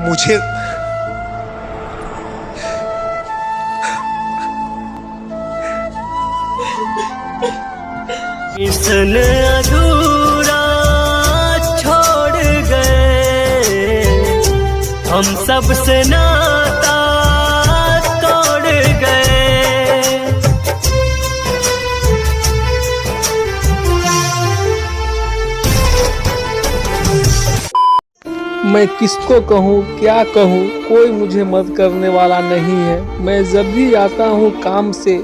मुझे मिशन अधूरा छोड़ गए, हम सबसे नाता तोड़ गए। मैं किसको कहूँ, क्या कहूँ, कोई मुझे मदद करने वाला नहीं है। मैं जब भी आता हूँ काम से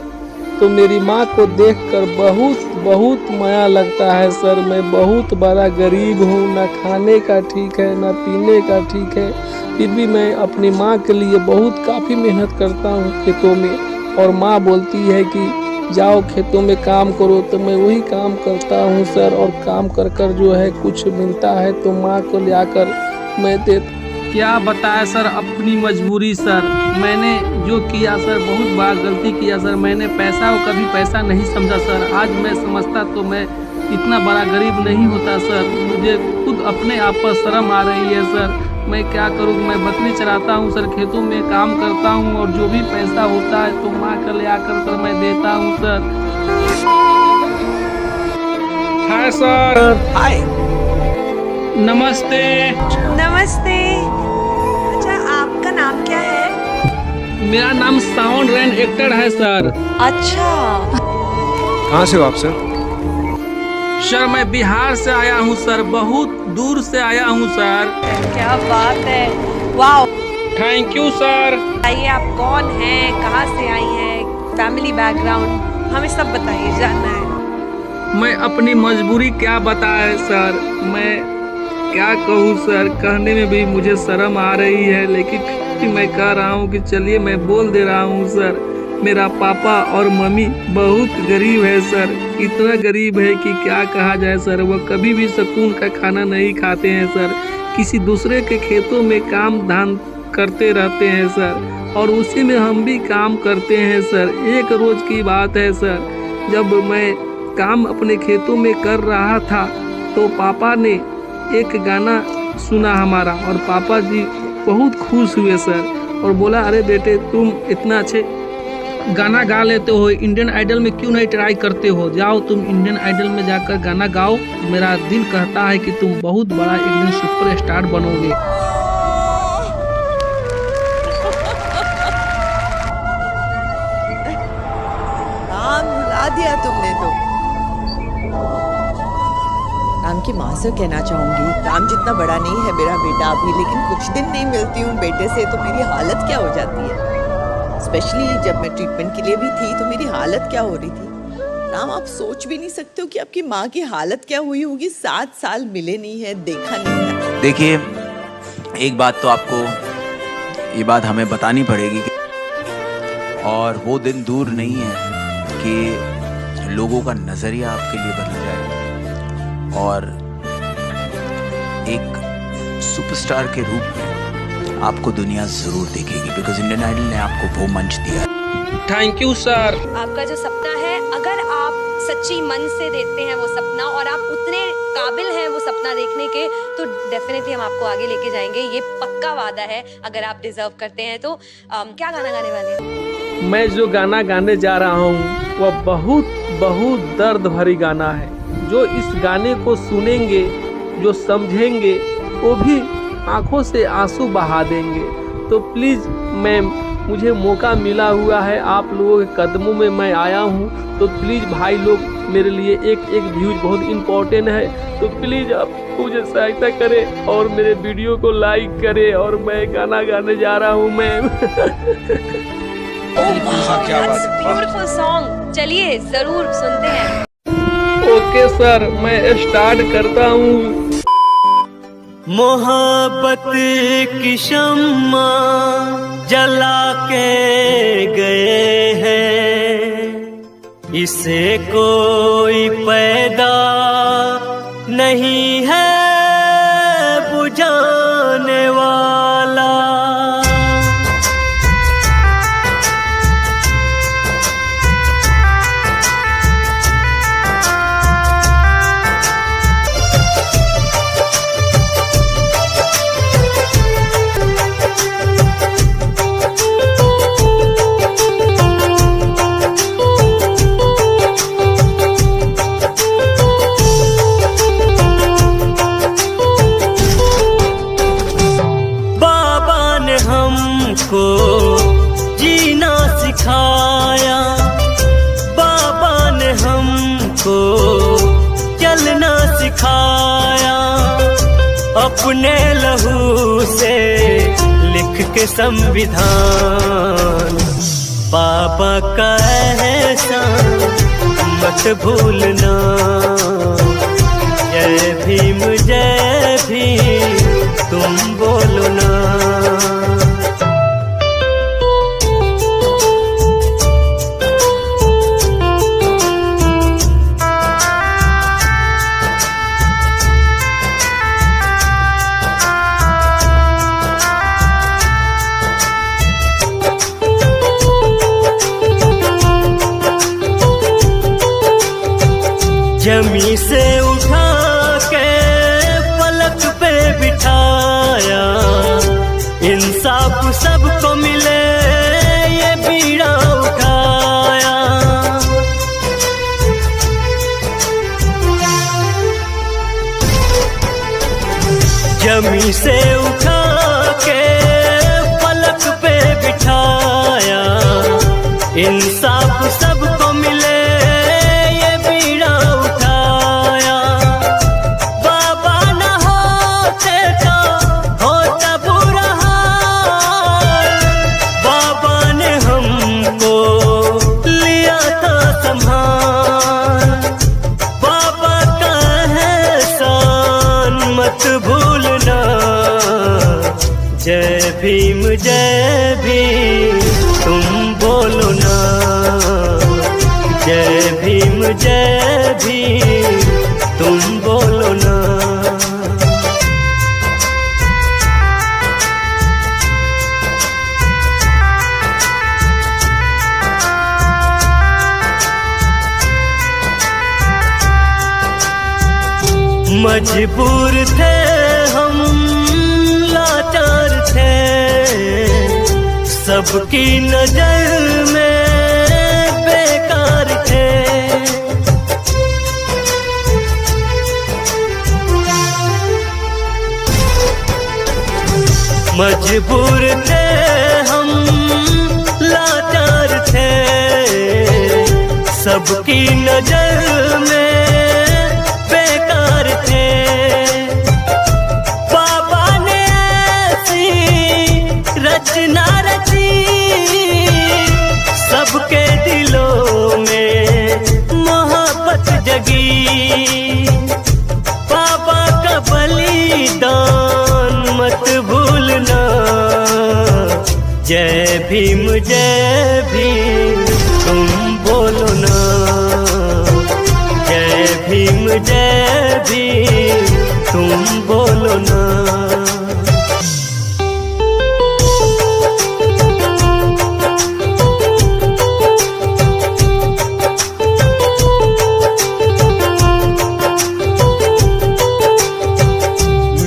तो मेरी माँ को देखकर बहुत बहुत माया लगता है सर। मैं बहुत बड़ा गरीब हूँ, ना खाने का ठीक है ना पीने का ठीक है, फिर भी मैं अपनी माँ के लिए बहुत काफ़ी मेहनत करता हूँ खेतों में। और माँ बोलती है कि जाओ खेतों में काम करो, तो मैं वही काम करता हूँ सर। और काम कर कर जो है कुछ मिलता है तो माँ को ले आकर मैं देता। क्या बताया सर अपनी मजबूरी सर। मैंने जो किया सर बहुत बड़ा गलती किया सर। मैंने पैसा को कभी पैसा नहीं समझा सर। आज मैं समझता तो मैं इतना बड़ा गरीब नहीं होता सर। मुझे खुद अपने आप पर शर्म आ रही है सर। मैं क्या करूँ, मैं बकरी चराता हूँ सर, खेतों में काम करता हूँ और जो भी पैसा होता है तो माँ को ले आकर सर मैं देता हूँ सर। Hi sir. हाय। नमस्ते। नमस्ते। अच्छा, आपका नाम क्या है? मेरा नाम साउंड रैन एक्टर है सर। अच्छा, कहाँ से हो आप सर? सर मैं बिहार से आया हूँ सर, बहुत दूर से आया हूँ सर। क्या बात है, वाह। Thank you sir. बताइए आप कौन हैं, कहाँ से आई हैं, फैमिली बैकग्राउंड हमें सब बताइए, जानना है। मैं अपनी मजबूरी क्या बताए सर, मैं क्या कहूँ सर, कहने में भी मुझे शर्म आ रही है, लेकिन मैं कह रहा हूँ कि चलिए मैं बोल दे रहा हूँ सर। मेरा पापा और मम्मी बहुत गरीब है सर, इतना गरीब है कि क्या कहा जाए सर। वो कभी भी सुकून का खाना नहीं खाते हैं सर, किसी दूसरे के खेतों में काम धान करते रहते हैं सर, और उसी में हम भी काम करते हैं सर। एक रोज की बात है सर, जब मैं काम अपने खेतों में कर रहा था तो पापा ने एक गाना सुना हमारा, और पापा जी बहुत खुश हुए सर और बोला, अरे बेटे तुम इतना अच्छे गाना गा लेते हो, इंडियन आइडल में क्यों नहीं ट्राई करते हो, जाओ तुम इंडियन आइडल में जाकर गाना गाओ, मेरा दिल कहता है कि तुम बहुत बड़ा एक दिन सुपर स्टार बनोगे। नाम भुला दिया तुमने तो। राम की माँ से कहना चाहूंगी, राम जितना बड़ा नहीं है मेरा बेटा अभी, लेकिन कुछ दिन नहीं मिलती हूँ बेटे से तो मेरी हालत क्या हो जाती है। स्पेशली जब मैं ट्रीटमेंट के लिए भी थी तो मेरी हालत क्या हो रही थी। राम, आप सोच भी नहीं सकते हो कि आपकी माँ की हालत क्या हुई होगी। 7 साल मिले नहीं है, देखा नहीं है। देखिए, एक बात तो आपको ये बात हमें बतानी पड़ेगी कि, और वो दिन दूर नहीं है कि लोगों का नजरिया आपके लिए बदल जाएगा और एक सुपरस्टार के रूप में आपको दुनिया जरूर देखेगी, बिकॉज इंडियन आइडल ने आपको वो मंच दिया। Thank you sir. आपका जो सपना है, अगर आप सच्ची मन से देखते हैं वो सपना और आप उतने काबिल हैं वो सपना देखने के, तो डेफिनेटली हम आपको आगे लेके जाएंगे, ये पक्का वादा है। अगर आप डिजर्व करते हैं तो क्या गाना गाने वाले हैं? मैं जो गाना गाने जा रहा हूँ वह बहुत बहुत दर्द भरी गाना है। जो इस गाने को सुनेंगे, जो समझेंगे, वो भी आंखों से आंसू बहा देंगे। तो प्लीज़ मैम, मुझे मौका मिला हुआ है, आप लोगों के कदमों में मैं आया हूँ, तो प्लीज़ भाई लोग मेरे लिए एक व्यूज बहुत इम्पोर्टेंट है, तो प्लीज़ आप मुझे सहायता करें और मेरे वीडियो को लाइक करें, और मैं गाना गाने जा रहा हूँ मैम। ब्यूटीफुल सॉन्ग, चलिए जरूर सुनते हैं। ओके सर, मैं स्टार्ट करता हूँ। मोहब्बत की शम्मा जला के गए हैं, इसे कोई पैदा नहीं है बुझाने वाला। हमको जीना सिखाया, बाबा ने हमको चलना सिखाया, अपने लहू से लिख के संविधान। बाबा का एहसान मत भूलना, जय भीम तुम बोलो ना। जमी से उठा के पलक पे बिठाया, इंसाफ सबको मिले ये बीड़ा उठाया। जमी से उठा के पलक पे बिठाया, इंसाफ सबको मिले जय भीम तुम बोलो ना, जय भीम तुम बोलो ना। मजबूर थे हम, लाचार थे, सबकी नजर में बेकार थे। मजबूर थे हम, लाचार थे, सबकी नजर में बेकार थे। बाबा ने ऐसी रचना रची, सबके दिलों में मोहब्बत जगी। बाबा का बलिदान मत भूलना, जय भीम तुम बोलो ना, जय भीम तुम बोलो ना।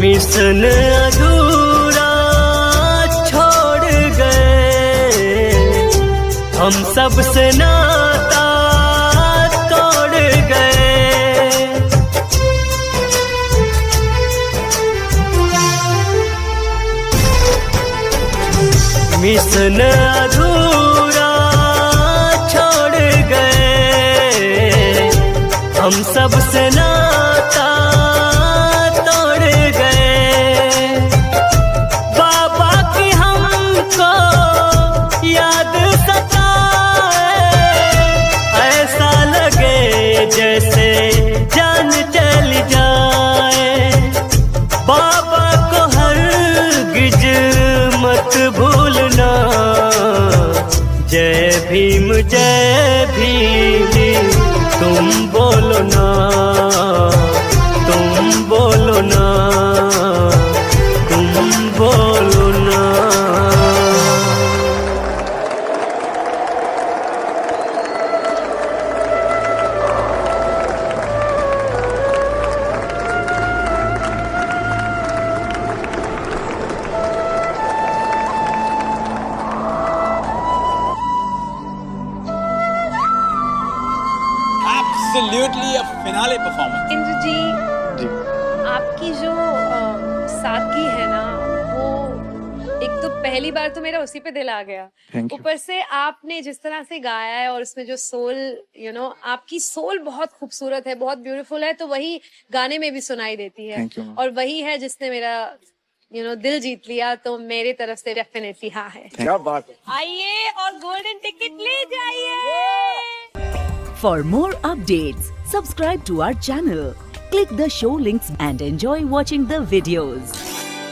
मिशन अधूरा छोड़ गए, हम सबसे नाता तोड़ गए। मिशन अधूरा छोड़ गए, हम सबसे नाता जैसे जान चली जाए। बाबा को हरगिज मत भूलना, जय भीम तुम बोलो ना, तुम बोलो ना, तुम बोलो ना। Absolutely a finale performance. Indra जी, आपकी जो सादगी है ना, वो एक तो तो पहली बार तो मेरा उसी पे दिल आ गया। Thank you. ऊपर से आपने जिस तरह से गाया है और उसमें जो सोल आपकी सोल बहुत खूबसूरत है, बहुत ब्यूटीफुल है, तो वही गाने में भी सुनाई देती है। Thank you, ma'am. और वही है जिसने मेरा दिल जीत लिया, तो मेरे तरफ से डेफिनेटली हाँ है। क्या बात है। आइए और गोल्डन टिकट ले जाइए। For more updates, subscribe to our channel, click the show links and enjoy watching the videos.